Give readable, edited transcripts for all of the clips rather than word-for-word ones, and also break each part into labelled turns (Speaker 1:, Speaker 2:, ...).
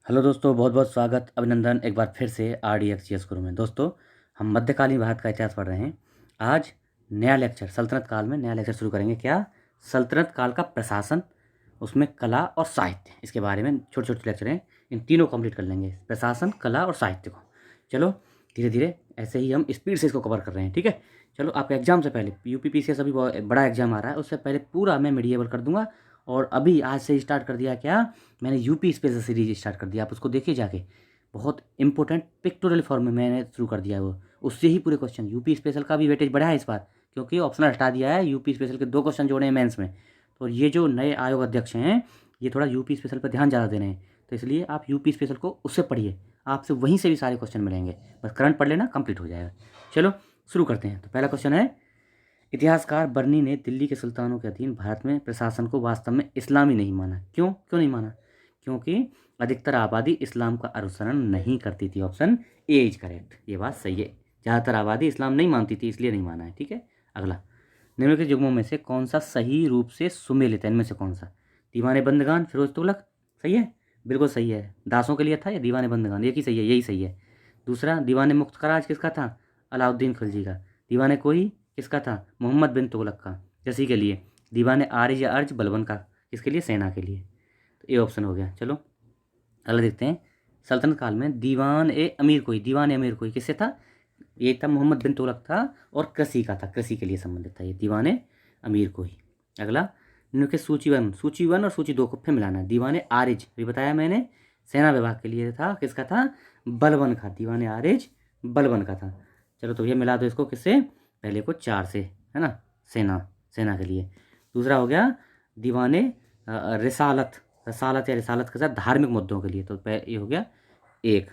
Speaker 1: Hello दोस्तों, बहुत बहुत स्वागत, अभिनंदन एक बार फिर से RDXGS गुरु में। दोस्तों, हम मध्यकालीन भारत का इतिहास पढ़ रहे हैं। आज नया लेक्चर सल्तनत काल में नया लेक्चर शुरू करेंगे। क्या? सल्तनत काल का प्रशासन, उसमें कला और साहित्य, इसके बारे में छोटे छोटे लेक्चर हैं। इन तीनों कंप्लीट कर लेंगे, प्रशासन, कला और साहित्य को। चलो धीरे धीरे ऐसे ही हम स्पीड से इसको कवर कर रहे हैं, ठीक है। चलो, आपके एग्जाम से पहले UPPCS अभी बहुत बड़ा एग्जाम आ रहा है, उससे पहले पूरा मैं मिडिएवल कर दूंगा। और अभी आज से स्टार्ट कर दिया क्या, मैंने यूपी स्पेशल सीरीज स्टार्ट कर दिया। आप उसको देखिए जाके, बहुत इंपॉर्टेंट पिक्टोरियल फॉर्म में मैंने शुरू कर दिया है वो। उससे ही पूरे क्वेश्चन, यूपी स्पेशल का भी वेटेज बढ़ा है इस बार, क्योंकि ऑप्शनल हटा दिया है। यूपी स्पेशल के 2 क्वेश्चन जोड़े हैं मेंस में। तो ये जो नए आयोग अध्यक्ष हैं, ये थोड़ा यूपी स्पेशल पर ध्यान ज़्यादा दे रहे हैं, तो इसलिए आप यूपी स्पेशल को उससे पढ़िए, आपसे वहीं से भी सारे क्वेश्चन मिलेंगे। बस करंट पढ़ लेना, कंप्लीट हो जाएगा। चलो शुरू करते हैं। तो पहला क्वेश्चन है, इतिहासकार बर्नी ने दिल्ली के सुल्तानों के अधीन भारत में प्रशासन को वास्तव में इस्लामी नहीं माना। क्यों क्यों नहीं माना? क्योंकि अधिकतर आबादी इस्लाम का अनुसरण नहीं करती थी। ऑप्शन ए इज करेक्ट, ये बात सही है। ज़्यादातर आबादी इस्लाम नहीं मानती थी, इसलिए नहीं माना है, ठीक है। अगला, निम्नलिखित युग्मों में से कौन सा सही रूप से सुमेलित है? इनमें से कौन सा? दीवाने बंदगान फिरोज तुगलक, सही है, बिल्कुल सही है। दासों के लिए था या दीवाने बंदगान? एक ही सही है, यही सही है। दूसरा, दीवाने मुख्तराज किसका था? अलाउद्दीन खिलजी का। दीवाने कोई किसका था? मोहम्मद बिन तुगलक का। जैसी के लिए दीवाने आरिज या अर्ज बलबन का, किसके लिए? सेना के लिए। तो ये ऑप्शन हो गया। चलो अगला देखते हैं। सल्तनत काल में दीवान ए अमीर कोई, दीवान ए अमीर कोई किससे था? ये था मोहम्मद बिन तुगलक था, और कृषि का था, कृषि के लिए संबंधित था ये दीवान ए अमीर कोई। अगला, निम्नलिखित सूची वन और सूची 2 को फिर मिलाना है। दीवान आरिज भी बताया मैंने, सेना विभाग के लिए था। किसका था? बलबन का। दीवान आरिज बलबन का था। चलो तो ये मिला दो इसको किससे? पहले को 4 से, है ना, सेना, सेना के लिए। दूसरा हो गया दीवाने रिसालत, रसालत या रिसालत के साथ धार्मिक मुद्दों के लिए। तो ये हो गया 1,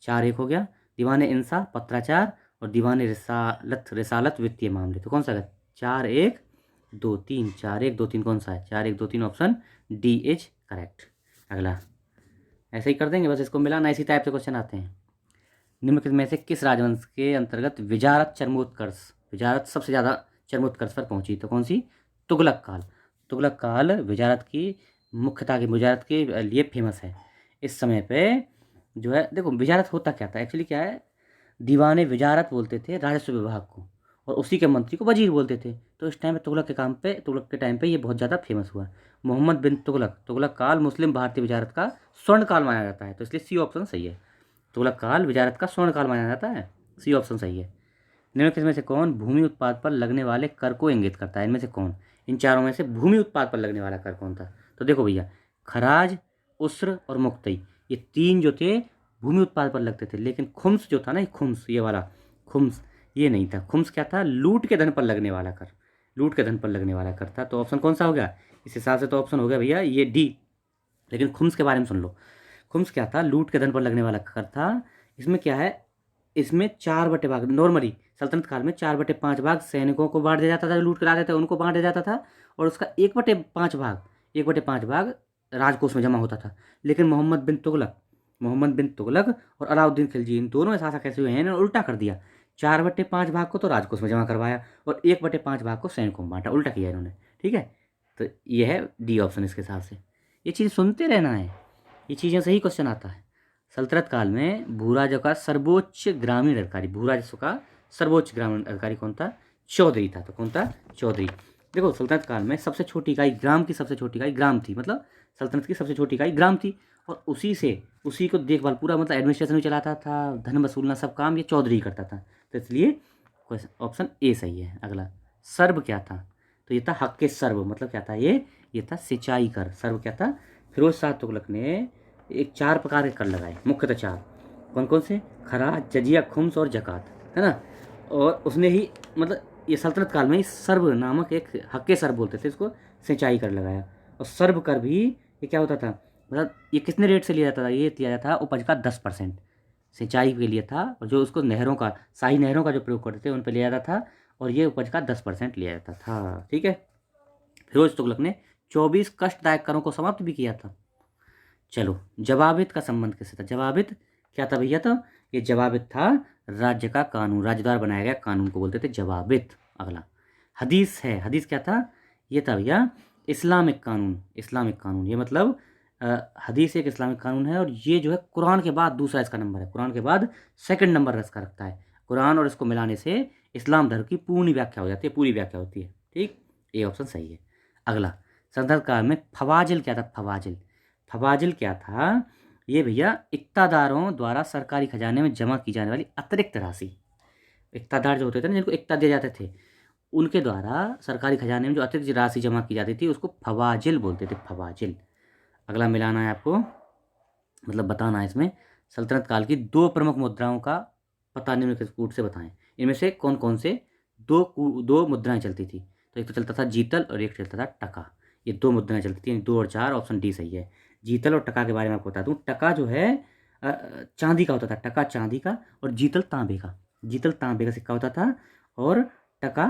Speaker 1: 4 1 हो गया। दीवाने इंसा पत्राचार, और दीवाने रिसालत, रिसालत वित्तीय मामले। तो कौन सा है? 4 1 2 3, 4 1 2 3 कौन सा है? 4 1 2 3 ऑप्शन डी इज करेक्ट। अगला, ऐसे ही कर देंगे, बस इसको मिलाना। इसी टाइप से क्वेश्चन आते हैं। निम्नलिखित में से किस राजवंश के अंतर्गत विजारत चरमोत्कर्ष, विजारत सबसे ज़्यादा चरमोत्कर्ष पर पहुंची? तो कौन सी? तुगलक काल। तुगलक काल विजारत की मुख्यता की, विजारत के लिए फेमस है। इस समय पे जो है, देखो विजारत होता क्या था एक्चुअली, क्या है, दीवाने विजारत बोलते थे राजस्व विभाग को, और उसी के मंत्री को वजीर बोलते थे। तो इस टाइम पे तुगलक के टाइम पे ये बहुत ज़्यादा फेमस हुआ। मोहम्मद बिन तुगलक, तुगलक काल मुस्लिम भारतीय विजारत का स्वर्ण काल माना जाता है, तो इसलिए सी ऑप्शन सही है। तुगलक काल विजारत का स्वर्ण काल माना जाता है, सी ऑप्शन सही है। निम्नलिखित में से कौन भूमि उत्पाद पर लगने वाले कर को इंगित करता है? इनमें से कौन, इन चारों में से भूमि उत्पाद पर लगने वाला कर कौन था? तो देखो भैया, खराज, उस्र और मुक्तई, ये 3 जो थे भूमि उत्पाद पर लगते थे। लेकिन खुम्स जो था ना, ये खुम्स, ये वाला खुम्स, ये नहीं था। खुम्स क्या था? लूट के धन पर लगने वाला कर, लूट के धन पर लगने वाला कर था। तो ऑप्शन कौन सा हो गया इस हिसाब से? तो ऑप्शन हो गया भैया ये डी। लेकिन खुम्स के बारे में सुन लो। खुम्स क्या था? लूट के धन पर लगने वाला कर था। इसमें क्या है, इसमें 4/5 नॉर्मली सल्तनत काल में 4/5 भाग सैनिकों को बांट दिया जाता था, जो लूट कर आते थे उनको बांट दिया जाता था। और उसका 1/5 भाग राजकोष में जमा होता था। लेकिन मोहम्मद बिन तुगलक और अलाउद्दीन खिलजी, इन दोनों ऐसा कैसे हुए हैं, इन्होंने उल्टा कर दिया। 4/5 भाग को तो राजकोष में जमा करवाया, और 1/5 भाग को सैनिकों में बांटा, उल्टा किया इन्होंने, ठीक है। तो ये है डी ऑप्शन इसके हिसाब से। ये चीज़ सुनते रहना है, ये चीज़ें सही क्वेश्चन आता है। सल्तनत काल में भूराजों का सर्वोच्च ग्रामीण अधिकारी, भूराजस्व का सर्वोच्च ग्रामीण अधिकारी कौन था? चौधरी था। तो कौन था? चौधरी। देखो सल्तनत काल में सबसे छोटी इकाई, ग्राम की सबसे छोटी इकाई ग्राम थी, मतलब सल्तनत की सबसे छोटी इकाई ग्राम थी। और उसी को देखभाल पूरा, मतलब एडमिनिस्ट्रेशन भी चलाता था, धन वसूलना, सब काम ये चौधरी करता था। तो इसलिए ऑप्शन ए सही है। अगला, सर्व क्या था? तो ये था हक सर्व, मतलब क्या था ये था सिंचाई कर। सर्व क्या था? फिरोज शाह तुगलक ने एक 4 प्रकार के कर लगाए, मुख्यतः 4। कौन कौन से? खराज, जजिया, खुम्स और जकात, है ना। और उसने ही, मतलब ये सल्तनत काल में ही सर्व नामक एक हक्के सर्व बोलते थे इसको, सिंचाई कर लगाया। और सर्व कर भी ये क्या होता था, मतलब ये कितने रेट से लिया जाता था? ये लिया जाता था उपज का 10% सिंचाई के लिए था। और जो उसको नहरों का, शाही नहरों का जो प्रयोग करते थे उन पर लिया जाता था, और ये उपज का 10% लिया जाता था, ठीक है। फिरोज तुगलक ने 24 कष्टदायक करों को समाप्त भी किया था। चलो, जवाबित का संबंध किससे था? जवाबित क्या था भैया? तो ये जवाबित था राज्य का कानून, राज्य द्वारा बनाया गया कानून को बोलते थे जवाबित। अगला, हदीस है। हदीस क्या था? ये था भैया इस्लामिक कानून। इस्लामिक कानून, ये मतलब हदीस एक इस्लामिक कानून है और ये जो है कुरान के बाद दूसरा इसका नंबर है, कुरान के बाद सेकंड नंबर इसका रखता है। कुरान और इसको मिलाने से इस्लाम धर्म की पूर्ण व्याख्या हो जाती है, पूरी व्याख्या होती है। ठीक, ये ऑप्शन सही है। अगला, सल्तनत काल में फवाजिल क्या था? फवाजिल, फवाजिल क्या था? ये भैया इक्तादारों द्वारा सरकारी खजाने में जमा की जाने वाली अतिरिक्त राशि। इक्तादार जो होते थे ना, जिनको इक्ता दिए जाते थे, उनके द्वारा सरकारी खजाने में जो अतिरिक्त राशि जमा की जाती थी उसको फवाजिल बोलते थे, फवाजिल। अगला मिलाना है आपको, मतलब बताना है इसमें, सल्तनत काल की दो प्रमुख मुद्राओं का पता निम्नलिखित कूट से बताएं। इनमें से कौन कौन से दो मुद्राएं चलती थी? तो एक तो चलता था जीतल और एक चलता था टका। ये दो मुद्राएं चलती थी, 2 और 4, ऑप्शन डी सही है। जीतल और टका के बारे में आपको बता दूं, टका जो है चांदी का होता था, टका चांदी का, और जीतल तांबे का। जीतल तांबे का सिक्का होता था और टका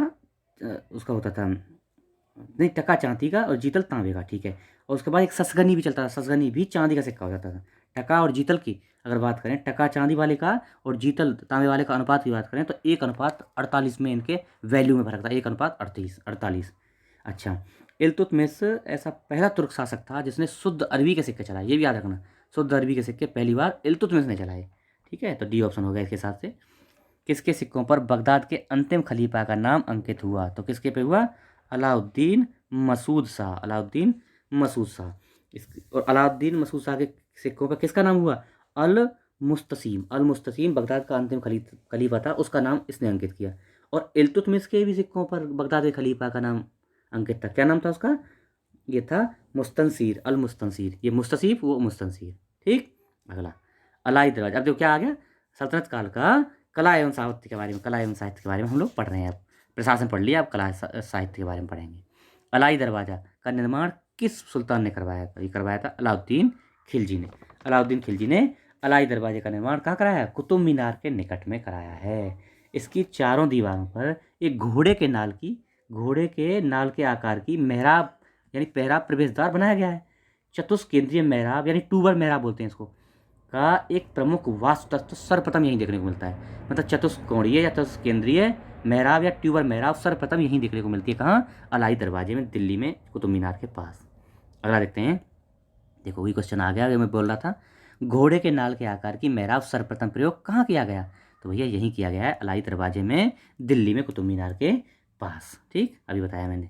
Speaker 1: उसका होता था, नहीं, टका चांदी का और जीतल तांबे का, ठीक है। और उसके बाद एक ससगनी भी चलता था, ससगनी भी चांदी का सिक्का हो जाता था। टका और जीतल की अगर बात करें, टका चांदी वाले का और जीतल तांबे वाले का अनुपात की बात करें तो 1:48 में इनके वैल्यू में फर्क था, 1:48। अच्छा, इल्तुतमिश ऐसा पहला तुर्क शासक था जिसने शुद्ध अरबी के सिक्के चलाए, ये भी याद रखना, शुद्ध अरबी के सिक्के पहली बार इल्तुतमिश ने चलाए। ठीक है, तो डी ऑप्शन हो गया इसके हिसाब से। किसके सिक्कों पर बगदाद के अंतिम खलीफा का नाम अंकित हुआ? तो किसके पे हुआ? अलाउद्दीन मसूद शाह, अलाउद्दीन मसूद शाह। इस और अलाउद्दीन मसूद शाह के सिक्कों पर किसका नाम हुआ? अल मुस्तसीम, अल मुस्तसीम बगदाद का अंतिम खलीफा था, उसका नाम इसने अंकित किया। और इल्तुतमिश के भी सिक्कों पर बगदाद के खलीफा का नाम अंकित था, क्या नाम था उसका? ये था मुस्तनसीर, अल मुस्तनसीर, ये मुस्तसीफ, वो मुस्तनसीर। ठीक, अगला, अलाई दरवाजा। अब देखो क्या आ गया, सल्तनत काल का कला एवं साहित्य के बारे में, कला एवं साहित्य के बारे में हम लोग पढ़ रहे हैं। अब प्रशासन पढ़ लिया, अब कला साहित्य के बारे में पढ़ेंगे। अलाई दरवाज़ा का निर्माण किस सुल्तान ने करवाया था? ये करवाया था अलाउद्दीन खिलजी ने। अलाउद्दीन खिलजी ने अलाई दरवाजे का निर्माण कहाँ कराया है? कुतुब मीनार के निकट में कराया है। इसकी चारों दीवारों पर एक घोड़े के नाल के आकार की मेहराब यानी पहराब प्रवेशद्वार बनाया गया है। चतुष्केंद्रीय मेहराब यानी टूबर मेहराब बोलते हैं इसको, का एक प्रमुख वास्तु तत्व सर्वप्रथम यहीं देखने को मिलता है। मतलब चतुष्कोणीय या चतुष्केंद्रीय मेहराब या ट्यूबर मेहराब सर्वप्रथम यहीं देखने को मिलती है। कहाँ? अलाई दरवाजे में, दिल्ली में, कुतुब मीनार के पास। अगला देखते हैं, देखो वही क्वेश्चन आ गया जो मैं बोल रहा था, घोड़े के नाल के आकार की मेहराब सर्वप्रथम प्रयोग कहाँ किया गया? तो भैया यहीं किया गया है, अलाई दरवाजे में, दिल्ली में, कुतुब मीनार के पास। ठीक, अभी बताया मैंने।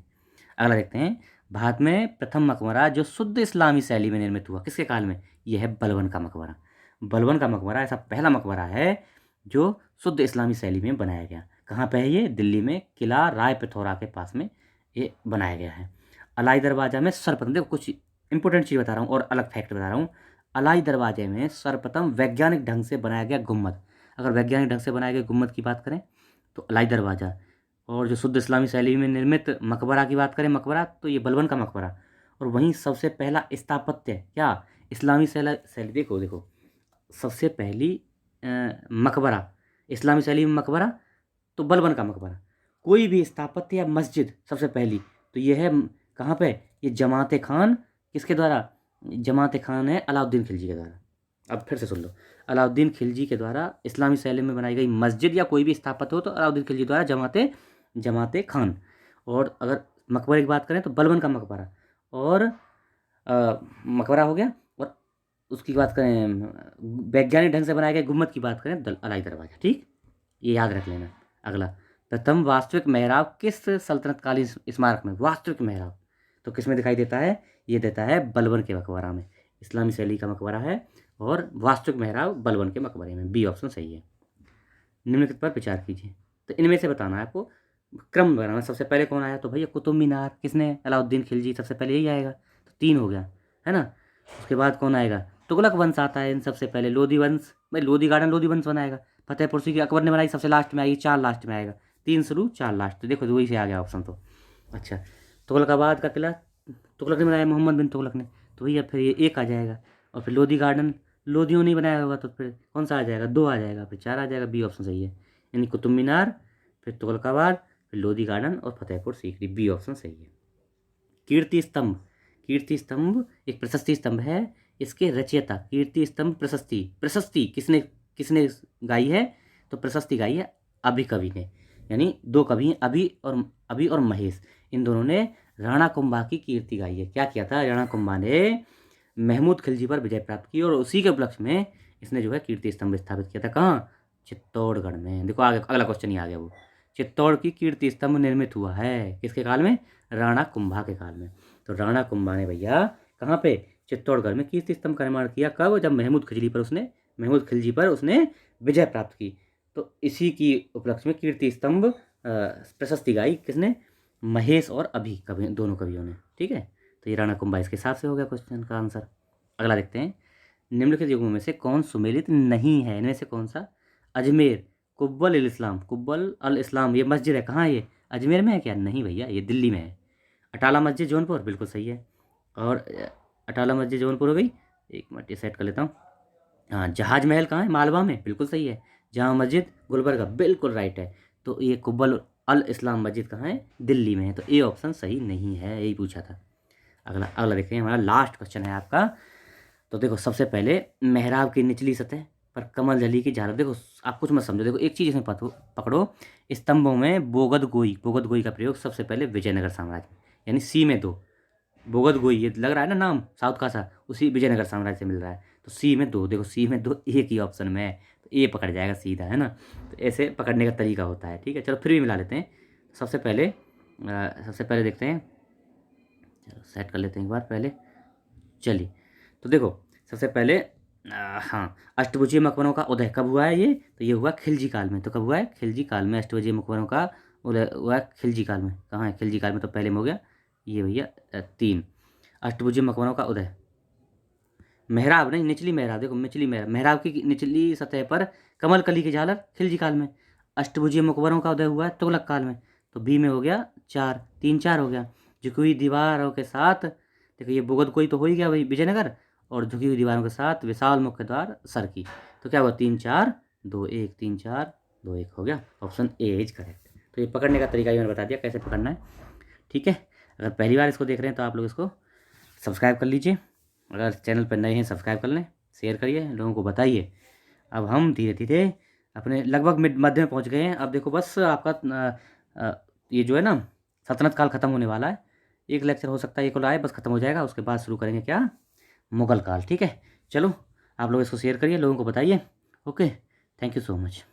Speaker 1: अगला देखते हैं, भारत में प्रथम मकबरा जो शुद्ध इस्लामी शैली में निर्मित हुआ किसके काल में? यह है बलबन का मकबरा। बलबन का मकबरा ऐसा पहला मकबरा है जो शुद्ध इस्लामी शैली में बनाया गया। कहाँ पे है ये? दिल्ली में, किला राय पिथौरा के पास में ये बनाया गया है। अलाई दरवाजा में सर्वप्रथम, देखो कुछ इंपॉर्टेंट चीज़ बता रहा हूँ और अलग फैक्ट बता रहा हूँ। अलाई दरवाजे में सर्वप्रथम वैज्ञानिक ढंग से बनाया गया गुम्मद। अगर वैज्ञानिक ढंग से बनाए गए गुम्मद की बात करें तो अलाई दरवाजा, और जो शुद्ध इस्लामी शैली में निर्मित मकबरा की बात करें, मकबरा, तो ये बलबन का मकबरा। और वहीं सबसे पहला स्थापत्य क्या? इस्लामी शैली, देखो देखो, सबसे पहली मकबरा इस्लामी शैली में मकबरा तो बलबन का मकबरा। कोई भी स्थापत्य या मस्जिद सबसे पहली तो ये है कहाँ पे? ये जमात खान, किसके द्वारा? जमात खान है अलाउद्दीन खिलजी के द्वारा। अब फिर से सुन लो, अलाउद्दीन खिलजी के द्वारा इस्लामी शैली में बनाई गई मस्जिद या कोई भी स्थापत्य हो तो अलाउद्दीन खिलजी द्वारा जमात खान। और अगर मकबरे की बात करें तो बलबन का मकबरा और मकबरा हो गया। और उसकी बात करें वैज्ञानिक ढंग से बनाए गए गुम्मद की बात करें अलाई दरवाजा। ठीक, ये याद रख लेना। अगला, प्रथम वास्तविक मेहराब किस सल्तनतकालीन स्मारक में? वास्तविक मेहराब तो किस में दिखाई देता है? ये देता है बलबन के मकबरा में। इस्लामी शैली का मकबरा है और वास्तविक मेहराब बलबन के मकबरे में। बी ऑप्शन सही है। निम्नलिखित पर विचार कीजिए। तो इनमें से बताना है आपको, क्रम बनाना। सबसे पहले कौन आया? तो भैया कुतुब मीनार, किसने? अलाउद्दीन खिलजी, सबसे पहले यही आएगा, तो 3 हो गया, है ना। उसके बाद कौन आएगा? तुगलक वंश आता है इन सबसे पहले, लोधी वंश, भाई लोधी गार्डन लोधी वंश बनाएगा। फतेहपुर सीकरी अकबर ने बनाई, सबसे लास्ट में आएगी, 4 लास्ट में आएगा, 3 शुरू 4 लास्ट, तो देखो वही से आ गया ऑप्शन। तो अच्छा, तुगलकाबाद का किला तुगलक ने बनाया, मोहम्मद बिन तुगलक ने, तो भैया फिर ये 1 आ जाएगा। और फिर लोधी गार्डन लोधियों ने बनाया होगा तो फिर कौन सा आ जाएगा? 2 आ जाएगा, फिर 4 आ जाएगा। बी ऑप्शन सही है, यानी कुतुब मीनार, फिर तुगलकाबाद, फिर लोधी गार्डन और फतेहपुर सीकरी। बी ऑप्शन सही है। कीर्ति स्तंभ, कीर्ति स्तंभ एक प्रशस्ति स्तंभ है। इसके रचयिता, कीर्ति स्तंभ प्रशस्ति, प्रशस्ति किसने किसने गाई है? तो प्रशस्ति गाई है अभी कवि ने, यानी 2 कवि हैं, अभी और महेश, इन दोनों ने राणा कुंभा की कीर्ति गाई है। क्या किया था? राणा कुंभा ने महमूद खिलजी पर विजय प्राप्त की और उसी के उपलक्ष्य में इसने जो है कीर्ति स्तंभ स्थापित किया था। कहाँ? चित्तौड़गढ़ में। देखो आगे अगला क्वेश्चन ही आ गया वो। चित्तौड़ की कीर्ति स्तंभ निर्मित हुआ है किसके काल में? राणा कुंभा के काल में। तो राणा कुंभा ने भैया कहाँ पे? चित्तौड़गढ़ में कीर्ति स्तंभ का निर्माण किया। कब? जब महमूद खिलजी पर उसने विजय प्राप्त की। तो इसी की उपलक्ष्य में कीर्ति स्तंभ प्रशस्ति गाई किसने? महेश और अभी कवि, दोनों कवियों ने। ठीक है, तो ये राणा कुंभा इसके हिसाब से हो गया क्वेश्चन का आंसर। अगला देखते हैं, निम्नलिखित युगों में से कौन सुमेलित नहीं है? इनमें से कौन सा? अजमेर, कुब्बल अल इस्लाम, ये मस्जिद है कहाँ? ये अजमेर में है क्या? नहीं भैया, ये दिल्ली में है। अटाला मस्जिद जौनपुर, बिल्कुल सही है। और अटाला मस्जिद जौनपुर हो गई। एक मिनट ये सेट कर लेता हूँ। हाँ, जहाज महल कहाँ है? मालवा में, बिल्कुल सही है। जामा मस्जिद गुलबर्गा, बिल्कुल राइट है। तो ये कुब्बल अल इस्लाम मस्जिद कहाँ है? दिल्ली में है। तो ए ऑप्शन सही नहीं है, यही पूछा था। अगला अगला देखते हैं, हमारा लास्ट क्वेश्चन है आपका। तो देखो सबसे पहले मेहराब की निचली सतह पर कमल जली की झालर। देखो आप कुछ मत समझो, देखो एक चीज़ इसमें पकड़ो, स्तंभों में बोगद गोई का प्रयोग सबसे पहले विजयनगर साम्राज्य में, यानी सी में 2। बोगद गोई, ये लग रहा है ना नाम साउथ का सा, उसी विजयनगर साम्राज्य से मिल रहा है। तो सी में 2, देखो सी में 2 एक ही ऑप्शन में है, तो ए पकड़ जाएगा सीधा, है ना। तो ऐसे पकड़ने का तरीका होता है। ठीक है, चलो फिर भी मिला लेते हैं। सबसे पहले देखते हैं, चलो सेट कर लेते हैं एक बार पहले। चलिए, तो देखो सबसे पहले हाँ, अष्टभुजीय मकबरों का उदय कब हुआ है? ये तो ये हुआ खिलजी काल में। तो कब हुआ है? खिलजी काल में अष्टभुजीय मकबरों का उदय हुआ है खिलजी काल में। कहाँ है? खिलजी काल में। तो पहले में हो गया ये भैया 3, अष्टभुजीय मकबरों का उदय। मेहराब नहीं, निचली मेहराब, देखो निचली मेहराब की निचली सतह पर कमल कली की झालर खिलजी काल में। अष्टभुजीय मकबरों का उदय हुआ है तुगलक काल में। तो बी में हो गया 4, 3 4 हो गया। झुकी हुई दीवारों के साथ, देखो ये बोगद कोई तो हो ही गया वही विजयनगर, और झुकी हुई दीवारों के साथ विशाल मुख्य द्वार सर की। तो क्या हुआ? 3 4 2 1, 3 4 2 1 हो गया। Option A is correct. तो ये पकड़ने का तरीका भी मैंने बता दिया कैसे पकड़ना है। ठीक है, अगर पहली बार इसको देख रहे हैं तो आप लोग इसको सब्सक्राइब कर लीजिए। अगर चैनल पर नए हैं सब्सक्राइब कर लें, शेयर करिए, लोगों को बताइए। अब हम धीरे धीरे अपने लगभग मध्य में पहुंच गए हैं। अब देखो बस आपका ये जो है ना सल्तनत काल ख़त्म होने वाला है। एक लेक्चर हो सकता है एक और आए, बस ख़त्म हो जाएगा, उसके बाद शुरू करेंगे क्या? मुगल काल। ठीक है, चलो आप लोग इसको शेयर करिए, लोगों को बताइए। Okay, thank you so much.